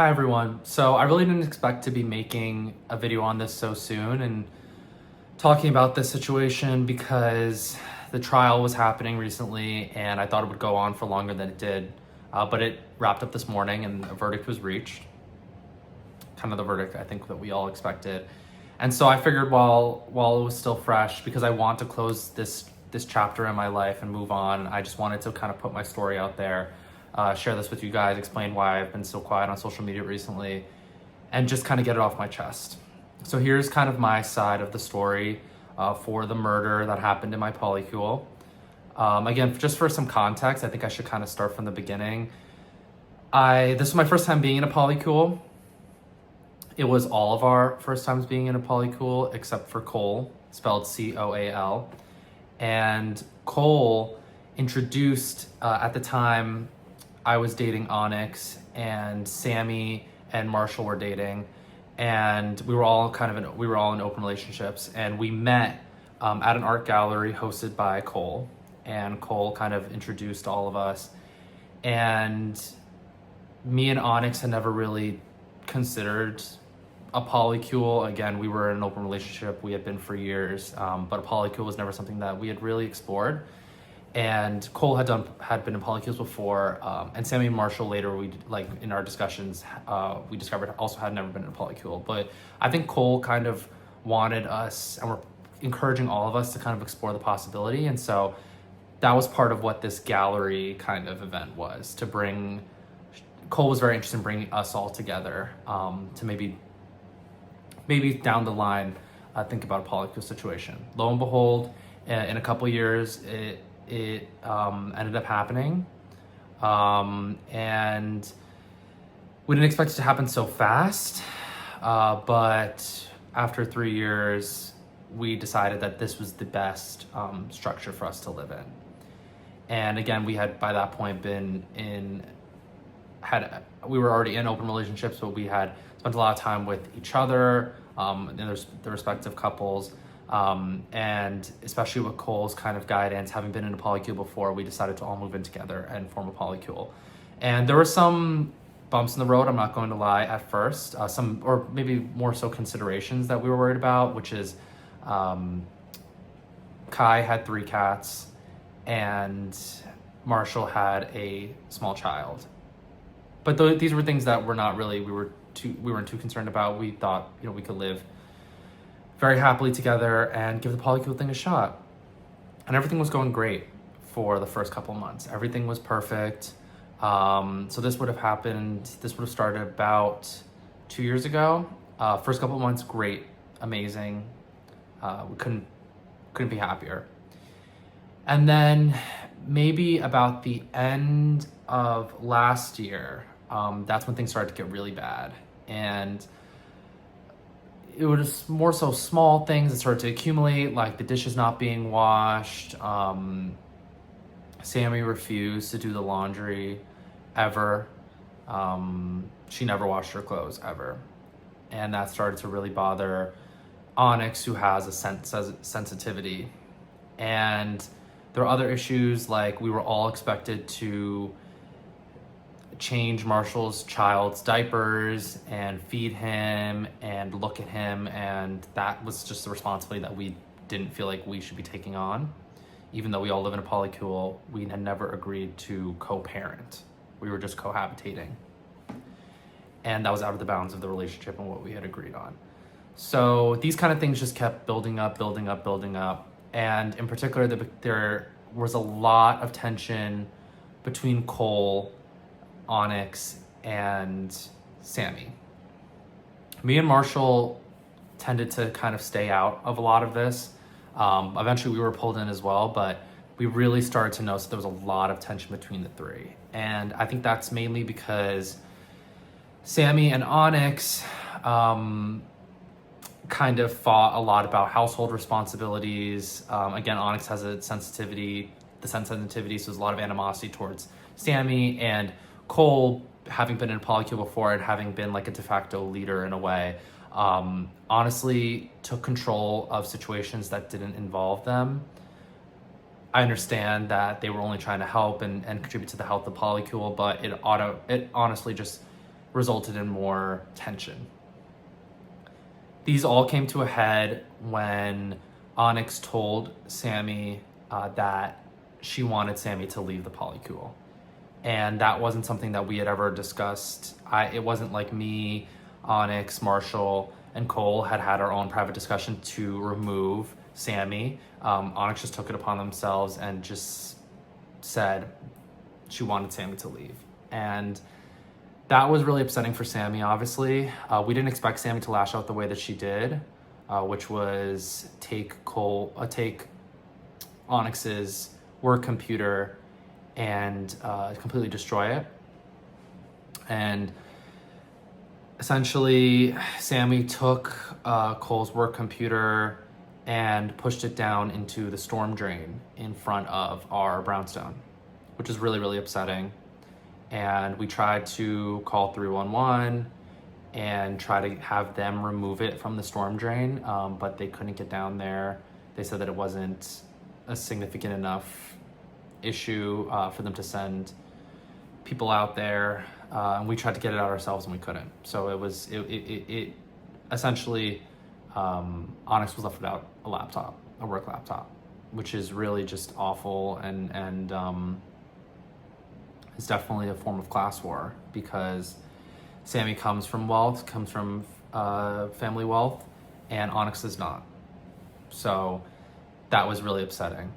Hi everyone. So I really didn't expect to be making a video on this so soon and talking about this situation because the trial was happening recently and I thought it would go on for longer than it did. But it wrapped up this morning and a verdict was reached. Kind of the verdict I think that we all expected. And so I figured while it was still fresh, because I want to close this chapter in my life and move on, I just wanted to kind of put my story out there, share this with you guys, explain why I've been so quiet on social media recently, and just kind of get it off my chest. So here's kind of my side of the story for the murder that happened in my Polycule. Again, just for some context, I think I should kind of start from the beginning. This was my first time being in a Polycule. It was all of our first times being in a Polycule except for Cole, spelled C-O-A-L. And Cole introduced, at the time, I was dating Onyx, and Sammy and Marshall were dating, and we were all in open relationships, and we met at an art gallery hosted by Cole, and Cole kind of introduced all of us, and me and Onyx had never really considered a Polycule. Again, we were in an open relationship, we had been for years, but a Polycule was never something that we had really explored. And Cole had been in Polycules before, and Sammy and Marshall later, in our discussions, we discovered also had never been in a Polycule. But I think Cole kind of wanted us, and were encouraging all of us to kind of explore the possibility. And so that was part of what this gallery kind of event was, to bring. Cole was very interested in bringing us all together, to maybe down the line think about a Polycule situation. Lo and behold, in a couple years, it ended up happening, and we didn't expect it to happen so fast, but after 3 years we decided that this was the best structure for us to live in. And again, we had by that point we were already in open relationships, but we had spent a lot of time with each other, and the respective couples. And especially with Cole's kind of guidance, having been in a Polycule before, we decided to all move in together and form a Polycule. And there were some bumps in the road, I'm not going to lie, at first. Some, or maybe more so, considerations that we were worried about, which is Kai had 3 cats and Marshall had a small child. But these were things that we weren't too concerned about. We thought, we could live very happily together and give the Polycule thing a shot. And everything was going great for the first couple of months. Everything was perfect. So this would have started about 2 years ago. First couple of months, great, amazing. We couldn't be happier. And then maybe about the end of last year, that's when things started to get really bad. And it was more so small things that started to accumulate, like the dishes not being washed. Sammy refused to do the laundry ever. She never washed her clothes ever. And that started to really bother Onyx, who has a sensitivity. And there were other issues, like we were all expected to change Marshall's child's diapers and feed him and look at him, and that was just the responsibility that we didn't feel like we should be taking on. Even though we all live in a Polycule, we had never agreed to co-parent. We were just cohabitating, and that was out of the bounds of the relationship and what we had agreed on. So these kind of things just kept building up, and in particular, there was a lot of tension between Cole, Onyx, and Sammy. Me and Marshall tended to kind of stay out of a lot of this. Eventually we were pulled in as well, but we really started to notice that there was a lot of tension between the three. And I think that's mainly because Sammy and Onyx kind of fought a lot about household responsibilities. Again, Onyx has a sensitivity, so there's a lot of animosity towards Sammy, and Cole, having been in Polycule before and having been like a de facto leader in a way, honestly took control of situations that didn't involve them. I understand that they were only trying to help and contribute to the health of Polycule, but it honestly just resulted in more tension. These all came to a head when Onyx told Sammy that she wanted Sammy to leave the Polycule. And that wasn't something that we had ever discussed. It wasn't like me, Onyx, Marshall, and Cole had our own private discussion to remove Sammy. Onyx just took it upon themselves and just said she wanted Sammy to leave. And that was really upsetting for Sammy, obviously. We didn't expect Sammy to lash out the way that she did, which was take Onyx's work computer and completely destroy it. And essentially, Sammy took Cole's work computer and pushed it down into the storm drain in front of our brownstone, which is really, really upsetting. And we tried to call 311 and try to have them remove it from the storm drain, but they couldn't get down there. They said that it wasn't a significant enough issue for them to send people out there. And we tried to get it out ourselves and we couldn't. So it essentially, Onyx was left without a laptop, a work laptop, which is really just awful and it's definitely a form of class war, because Sammy comes from family wealth, and Onyx is not. So that was really upsetting.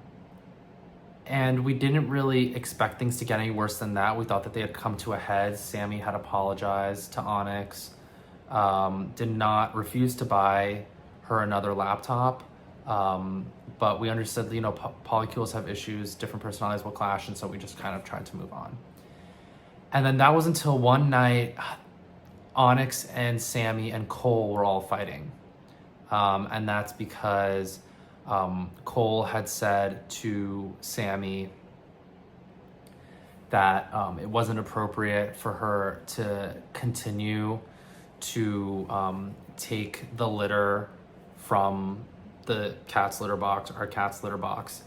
And we didn't really expect things to get any worse than that. We thought that they had come to a head. Sammy had apologized to Onyx, did not refuse to buy her another laptop. But we understood, polycules have issues, different personalities will clash, and so we just kind of tried to move on. And then that was until one night, Onyx and Sammy and Cole were all fighting. And that's because Cole had said to Sammy that it wasn't appropriate for her to continue to take the litter from the cat's litter box, our cat's litter box,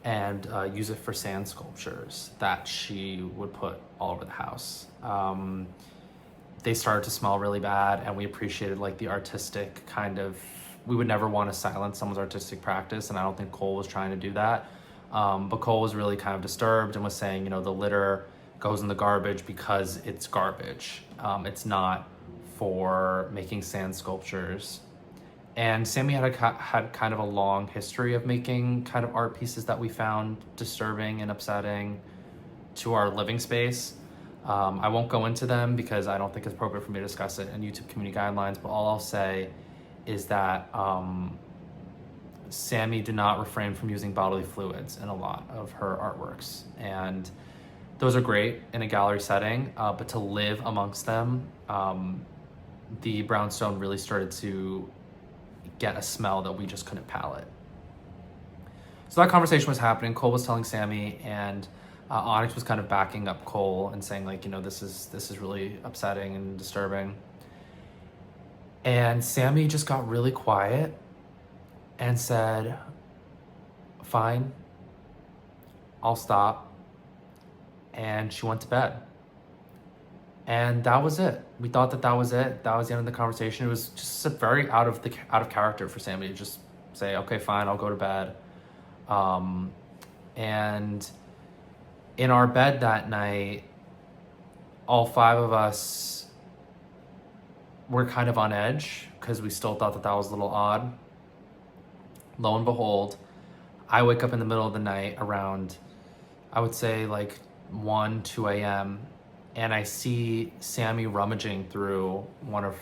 and use it for sand sculptures that she would put all over the house. They started to smell really bad, and we appreciated the artistic kind of, we would never want to silence someone's artistic practice, and I don't think Cole was trying to do that. But Cole was really kind of disturbed and was saying, the litter goes in the garbage because it's garbage. It's not for making sand sculptures. And Sammy had kind of a long history of making kind of art pieces that we found disturbing and upsetting to our living space. I won't go into them because I don't think it's appropriate for me to discuss it in YouTube community guidelines, but all I'll say is that Sammy did not refrain from using bodily fluids in a lot of her artworks. And those are great in a gallery setting, but to live amongst them, the brownstone really started to get a smell that we just couldn't palate. So that conversation was happening. Cole was telling Sammy, and Onyx was kind of backing up Cole and saying this is really upsetting and disturbing. And Sammy just got really quiet and said, "Fine, I'll stop." And she went to bed. And that was it. We thought that was it. That was the end of the conversation. It was just very out of character for Sammy to just say, "Okay, fine, I'll go to bed." And in our bed that night, all five of us were kind of on edge because we still thought that was a little odd. Lo and behold, I wake up in the middle of the night around, I would say 1, 2 a.m., and I see Sammy rummaging through one of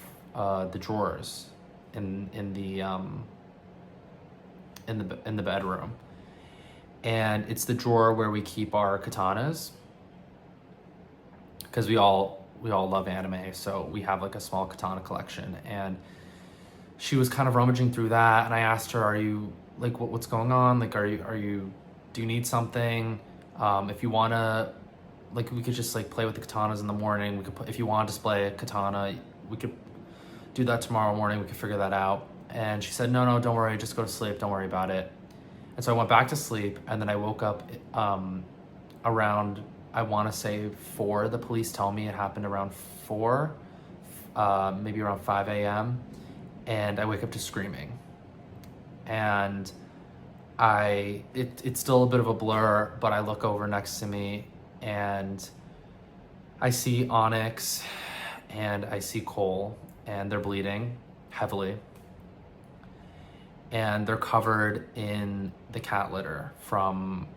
the drawers in the bedroom, and it's the drawer where we keep our katanas, because we all love anime, so we have a small katana collection. And she was kind of rummaging through that, and I asked her, "Are you what's going on? Do you need something? If you wanna." We could just play with the katanas in the morning. We could if you want to display a katana, we could do that tomorrow morning. We could figure that out. And she said, no, don't worry. Just go to sleep. Don't worry about it. And so I went back to sleep, and then I woke up around, I want to say 4. The police tell me it happened around 4. maybe around 5 a.m. and I wake up to screaming. And it's still a bit of a blur, but I look over next to me and I see Onyx and I see Cole, and they're bleeding heavily. And they're covered in the cat litter from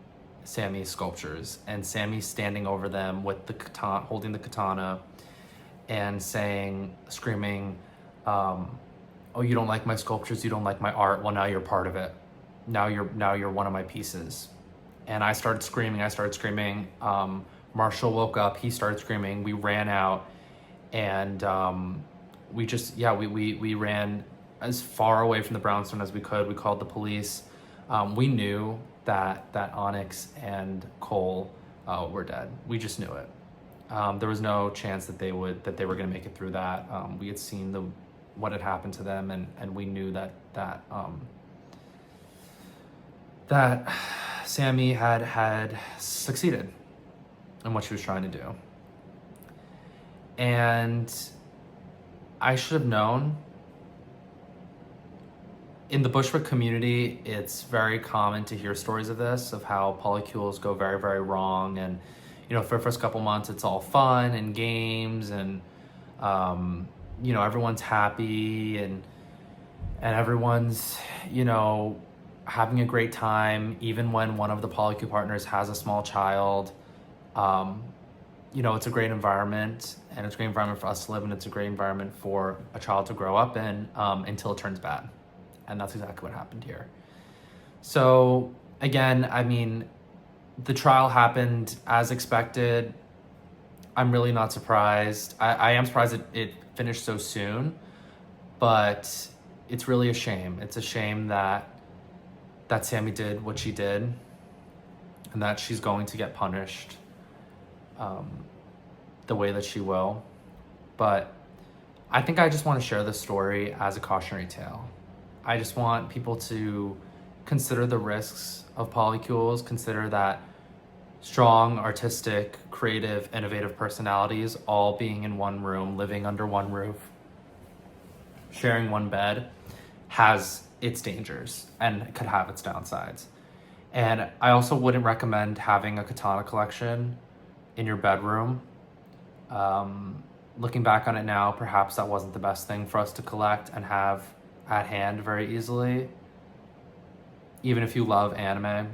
Sammy's sculptures. And Sammy's standing over them with the katana, holding the katana and screaming, oh, you don't like my sculptures, you don't like my art, well, now you're part of it. Now you're one of my pieces. And I started screaming. Marshall woke up, he started screaming, we ran out, and we ran as far away from the brownstone as we could. We called the police. We knew that Onyx and Cole were dead. We just knew it. There was no chance that they were gonna make it through that. We had seen what had happened to them, and we knew that Sammy had succeeded in what she was trying to do. And I should have known. In the Bushwick community, it's very common to hear stories of this, of how polycules go very, very wrong. And, for the first couple months, it's all fun and games, and, everyone's happy, and everyone's, having a great time, even when one of the polycule partners has a small child. It's a great environment, and it's a great environment for us to live in. It's a great environment for a child to grow up in, until it turns bad. And that's exactly what happened here. So again, the trial happened as expected. I'm really not surprised. I am surprised it finished so soon, but it's really a shame. It's a shame that Sammy did what she did, and that she's going to get punished the way that she will. But I think I just want to share this story as a cautionary tale. I just want people to consider the risks of polycules, consider that strong, artistic, creative, innovative personalities all being in one room, living under one roof, sharing one bed, has its dangers and could have its downsides. And I also wouldn't recommend having a katana collection in your bedroom. Looking back on it now, perhaps that wasn't the best thing for us to collect and have at hand very easily. Even if you love anime,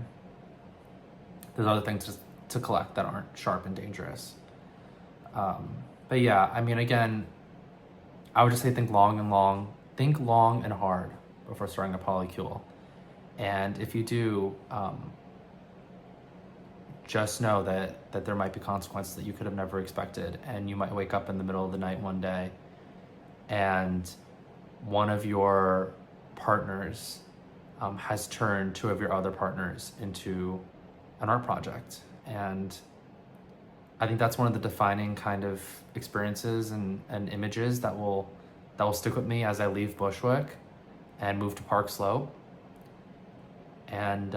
there's other things to collect that aren't sharp and dangerous. But yeah, again, I would just say think long and hard before starting a polycule. And if you do, just know that there might be consequences that you could have never expected, and you might wake up in the middle of the night one day and one of your partners has turned two of your other partners into an art project. And I think that's one of the defining kind of experiences and images that will stick with me as I leave Bushwick and move to Park Slope. And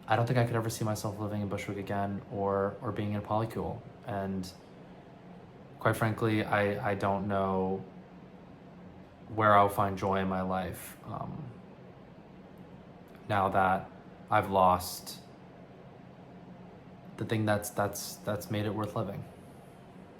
I don't think I could ever see myself living in Bushwick again or being in a polycule. And quite frankly, I don't know where I'll find joy in my life now that I've lost the thing that's made it worth living.